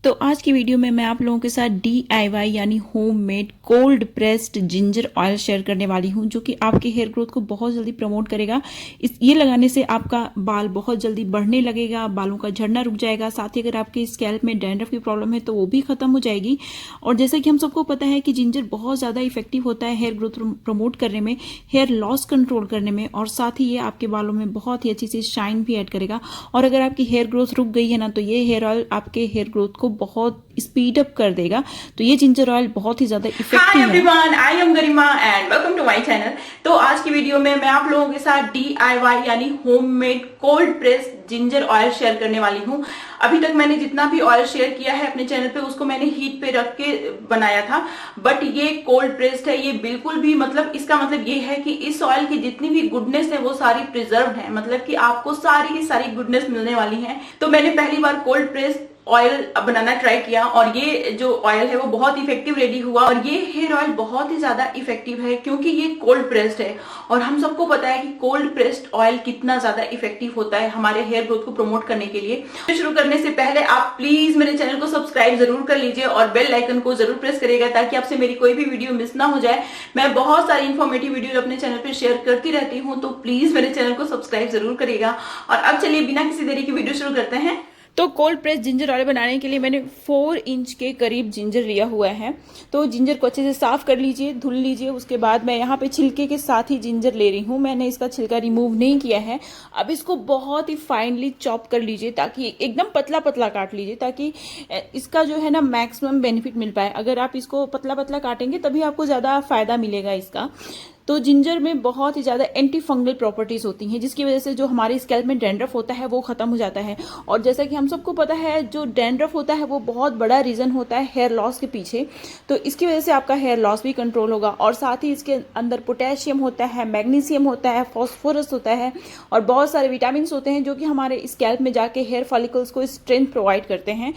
तो आज की वीडियो में मैं आप लोगों के साथ DIY यानी homemade cold pressed ginger oil share करने वाली हूं, जो कि आपके हेयर ग्रोथ को बहुत जल्दी प्रमोट करेगा। ये लगाने से आपका बाल बहुत जल्दी बढ़ने लगेगा, बालों का झड़ना रुक जाएगा। साथ ही अगर आपके स्कैल्प में डैंड्रफ की प्रॉब्लम है तो वो भी खत्म हो जाएगी। और जैसा कि हम सबको पता है कि जिंजर बहुत ज़्यादा इफेक्टिव होता है हेयर ग्रोथ प्रमोट करने में, हेयर लॉस कंट्रोल करने में, और साथ ही ये आपके बालों में बहुत ही अच्छी सी शाइन भी ऐड करेगा। और अगर आपकी हेयर ग्रोथ रुक गई है ना, तो ये हेयर ऑयल आपके हेयर ग्रोथ को बहुत स्पीड अप कर देगा। तो ये जिंजर ऑयल बहुत ही ज्यादा इफेक्टिव है। Hi everyone, I am Garima and welcome to my channel. तो आज की वीडियो में मैं आप लोगों के साथ DIY यानी homemade cold press ginger oil share करने वाली हूँ। अभी तक मैंने जितना भी ऑयल शेयर किया है अपने चैनल पे, उसको मैंने हीट पे रख के बनाया था, बट ये कोल्ड प्रेस्ड है। ये बिल्कुल भी इसका मतलब ये है कि इस ऑयल की जितनी भी गुडनेस है वो सारी प्रिजर्व है, मतलब कि आपको सारी की सारी गुडनेस मिलने वाली है। तो मैंने पहली बार कोल्ड प्रेस्ड ऑयल बनाना ट्राई किया और ये जो ऑयल है वो बहुत इफेक्टिव रेडी हुआ। और ये हेयर ऑयल बहुत ही ज्यादा इफेक्टिव है क्योंकि ये कोल्ड प्रेस्ड है, और हम सबको पता है कि कोल्ड प्रेस्ड ऑयल कितना ज्यादा इफेक्टिव होता है हमारे हेयर ग्रोथ को प्रमोट करने के लिए। तो शुरू करने से पहले आप प्लीज मेरे चैनल को सब्सक्राइब जरूर कर लीजिए और बेल आइकन को जरूर प्रेस करिएगा, ताकि आपसे मेरी कोई भी वीडियो मिस ना हो जाए। मैं बहुत सारी इन्फॉर्मेटिव वीडियो अपने चैनल पर शेयर करती रहती हूँ, तो प्लीज मेरे चैनल को सब्सक्राइब जरूर करिएगा। और अब चलिए बिना किसी देरी की वीडियो शुरू करते हैं। तो कोल्ड प्रेस जिंजर ऑयल बनाने के लिए मैंने 4 इंच के करीब जिंजर लिया हुआ है। तो जिंजर को अच्छे से साफ कर लीजिए, धुल लीजिए। उसके बाद मैं यहाँ पे छिलके के साथ ही जिंजर ले रही हूँ, मैंने इसका छिलका रिमूव नहीं किया है। अब इसको बहुत ही फाइनली चॉप कर लीजिए, ताकि एकदम पतला पतला काट लीजिए, ताकि इसका जो है ना मैक्सिमम बेनिफिट मिल पाए। अगर आप इसको पतला पतला काटेंगे तभी आपको ज़्यादा फायदा मिलेगा इसका। तो जिंजर में बहुत ही ज़्यादा एंटी फंगल प्रॉपर्टीज़ होती हैं, जिसकी वजह से जो हमारे स्कैल्प में डैंड्रफ होता है वो ख़त्म हो जाता है। और जैसा कि हम सबको पता है, जो डैंड्रफ होता है वो बहुत बड़ा रीज़न होता है हेयर लॉस के पीछे। तो इसकी वजह से आपका हेयर लॉस भी कंट्रोल होगा। और साथ ही इसके अंदर पोटेशियम होता है, मैग्नीशियम होता है, फॉस्फोरस होता है, और बहुत सारे विटामिन होते हैं जो कि हमारे स्कैल्प में जाके हेयर फॉलिकल्स को स्ट्रेंथ प्रोवाइड करते हैं,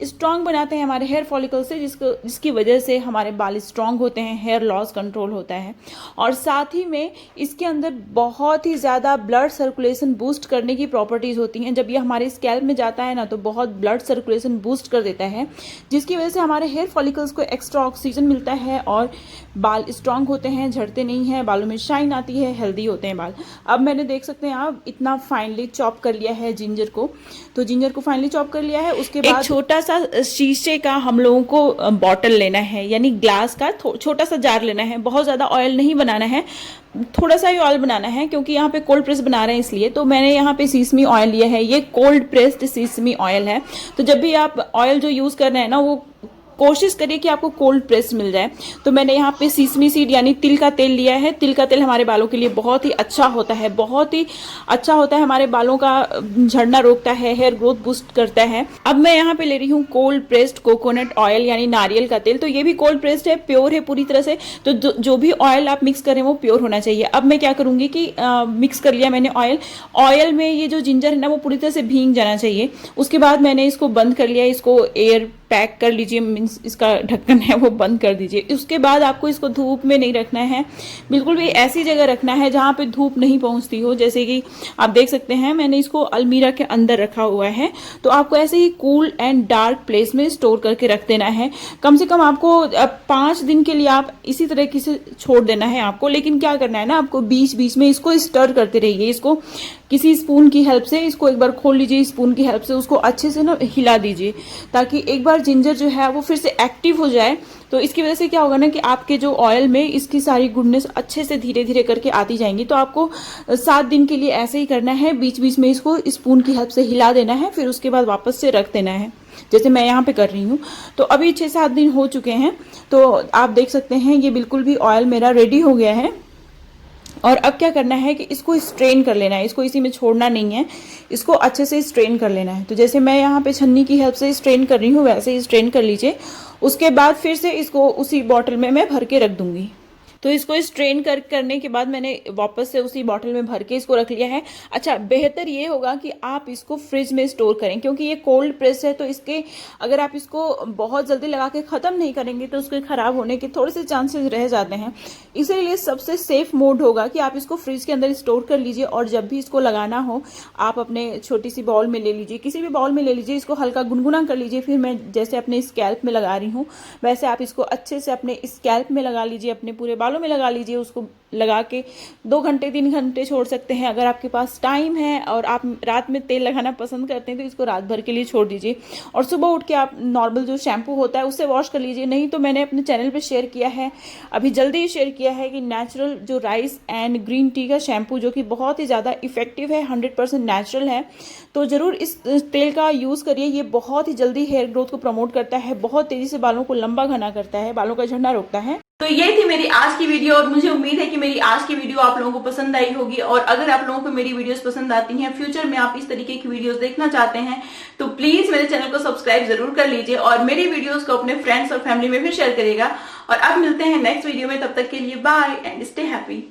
स्ट्रांग बनाते हैं हमारे हेयर फॉलिकल से, जिसकी वजह से हमारे बाल स्ट्रांग होते हैं, हेयर लॉस कंट्रोल होता है। और साथ ही में इसके अंदर बहुत ही ज़्यादा ब्लड सर्कुलेशन बूस्ट करने की प्रॉपर्टीज़ होती हैं। जब ये हमारे स्कैल्प में जाता है ना, तो बहुत ब्लड सर्कुलेशन बूस्ट कर देता है, जिसकी वजह से हमारे हेयर फॉलिकल्स को एक्स्ट्रा ऑक्सीजन मिलता है और बाल स्ट्रांग होते हैं, झड़ते नहीं हैं, बालों में शाइन आती है, हेल्दी होते हैं बाल। अब मैंने देख सकते हैं आप इतना फाइनली चॉप कर लिया है जिंजर को। तो जिंजर को फाइनली चॉप कर लिया है। उसके बाद एक छोटा सा शीशे का हम लोगों को बॉटल लेना है, यानी ग्लास का छोटा सा जार लेना है। बहुत ज़्यादा ऑयल नहीं बनाना है, थोड़ा सा ही ऑयल बनाना है, क्योंकि यहाँ पे कोल्ड प्रेस बना रहे हैं इसलिए। तो मैंने यहाँ पे सीसमी ऑयल लिया है, ये कोल्ड प्रेस्ड सीसमी ऑयल है। तो जब भी आप ऑयल जो यूज़ कर रहे हैं ना, वो कोशिश करिए कि आपको कोल्ड प्रेस मिल जाए। तो मैंने यहाँ पे सीसमी सीड यानी तिल का तेल लिया है। तिल का तेल हमारे बालों के लिए बहुत ही अच्छा होता है, बहुत ही अच्छा होता है, हमारे बालों का झड़ना रोकता है, हेयर ग्रोथ बूस्ट करता है। अब मैं यहाँ पे ले रही हूँ कोल्ड प्रेस्ड कोकोनट ऑयल यानी नारियल का तेल। तो ये भी कोल्ड प्रेस्ड है, प्योर है पूरी तरह से। तो जो भी ऑयल आप मिक्स करें वो प्योर होना चाहिए। अब मैं क्या करूँगी कि मिक्स कर लिया मैंने ऑयल में ये जो जिंजर है ना वो पूरी तरह से भीग जाना चाहिए। उसके बाद मैंने इसको बंद कर लिया। इसको एयर पैक कर लीजिए, मीन्स इसका ढक्कन है वो बंद कर दीजिए। उसके बाद आपको इसको धूप में नहीं रखना है, बिल्कुल भी ऐसी जगह रखना है जहाँ पे धूप नहीं पहुँचती हो। जैसे कि आप देख सकते हैं मैंने इसको अलमीरा के अंदर रखा हुआ है। तो आपको ऐसे ही कूल एंड डार्क प्लेस में स्टोर करके रख देना है। कम से कम आपको 5 दिन के लिए आप इसी तरीके से छोड़ देना है आपको। लेकिन क्या करना है ना, आपको बीच बीच में इसको स्टर करते रहिए। इसको किसी स्पून की हेल्प से इसको एक बार खोल लीजिए, स्पून की हेल्प से उसको अच्छे से ना हिला दीजिए, ताकि एक बार जिंजर जो है वो फिर से एक्टिव हो जाए। तो इसकी वजह से क्या होगा ना कि आपके जो ऑयल में इसकी सारी गुडनेस अच्छे से धीरे धीरे करके आती जाएंगी। तो आपको 7 दिन के लिए ऐसे ही करना है, बीच बीच में इसको स्पून की हेल्प से हिला देना है, फिर उसके बाद वापस से रख देना है, जैसे मैं यहाँ पे कर रही हूँ। तो अभी 6-7 दिन हो चुके हैं। तो आप देख सकते हैं ये बिल्कुल भी ऑयल मेरा रेडी हो गया है। और अब क्या करना है कि इसको स्ट्रेन कर लेना है, इसको इसी में छोड़ना नहीं है, इसको अच्छे से स्ट्रेन कर लेना है। तो जैसे मैं यहाँ पे छन्नी की हेल्प से स्ट्रेन कर रही हूँ, वैसे ही स्ट्रेन कर लीजिए। उसके बाद फिर से इसको उसी बॉटल में मैं भर के रख दूंगी। तो इसको स्ट्रेन करने के बाद मैंने वापस से उसी बॉटल में भर के इसको रख लिया है। अच्छा, बेहतर ये होगा कि आप इसको फ्रिज में स्टोर करें, क्योंकि ये कोल्ड प्रेस है, तो इसके अगर आप इसको बहुत जल्दी लगा के ख़त्म नहीं करेंगे तो उसके ख़राब होने के थोड़े से चांसेस रह जाते हैं। इसीलिए सबसे सेफ मोड होगा कि आप इसको फ्रिज के अंदर स्टोर कर लीजिए, और जब भी इसको लगाना हो आप अपने छोटी सी बाउल में ले लीजिए, किसी भी बाउल में ले लीजिए, इसको हल्का गुनगुना कर लीजिए। फिर मैं जैसे अपने स्कैल्प में लगा रही हूँ वैसे आप इसको अच्छे से अपने स्कैल्प में लगा लीजिए, अपने पूरे बालों में लगा लीजिए। उसको लगा के 2 घंटे 3 घंटे छोड़ सकते हैं। अगर आपके पास टाइम है और आप रात में तेल लगाना पसंद करते हैं तो इसको रात भर के लिए छोड़ दीजिए, और सुबह उठ के आप नॉर्मल जो शैम्पू होता है उससे वॉश कर लीजिए। नहीं तो मैंने अपने चैनल पे शेयर किया है, अभी जल्दी ही शेयर किया है, कि नेचुरल जो राइस एंड ग्रीन टी का शैम्पू जो कि बहुत ही ज़्यादा इफेक्टिव है, 100% नेचुरल है, तो ज़रूर इस तेल का यूज़ करिए। ये बहुत ही जल्दी हेयर ग्रोथ को प्रमोट करता है, बहुत तेज़ी से बालों को लंबा घना करता है, बालों का झड़ना रोकता है। तो ये थी मेरी आज की वीडियो, और मुझे उम्मीद है कि मेरी आज की वीडियो आप लोगों को पसंद आई होगी। और अगर आप लोगों को मेरी वीडियोस पसंद आती हैं, फ्यूचर में आप इस तरीके की वीडियोस देखना चाहते हैं, तो प्लीज मेरे चैनल को सब्सक्राइब जरूर कर लीजिए और मेरी वीडियोस को अपने फ्रेंड्स और फैमिली में भी शेयर करिएगा। और अब मिलते हैं नेक्स्ट वीडियो में, तब तक के लिए बाय एंड स्टे हैप्पी।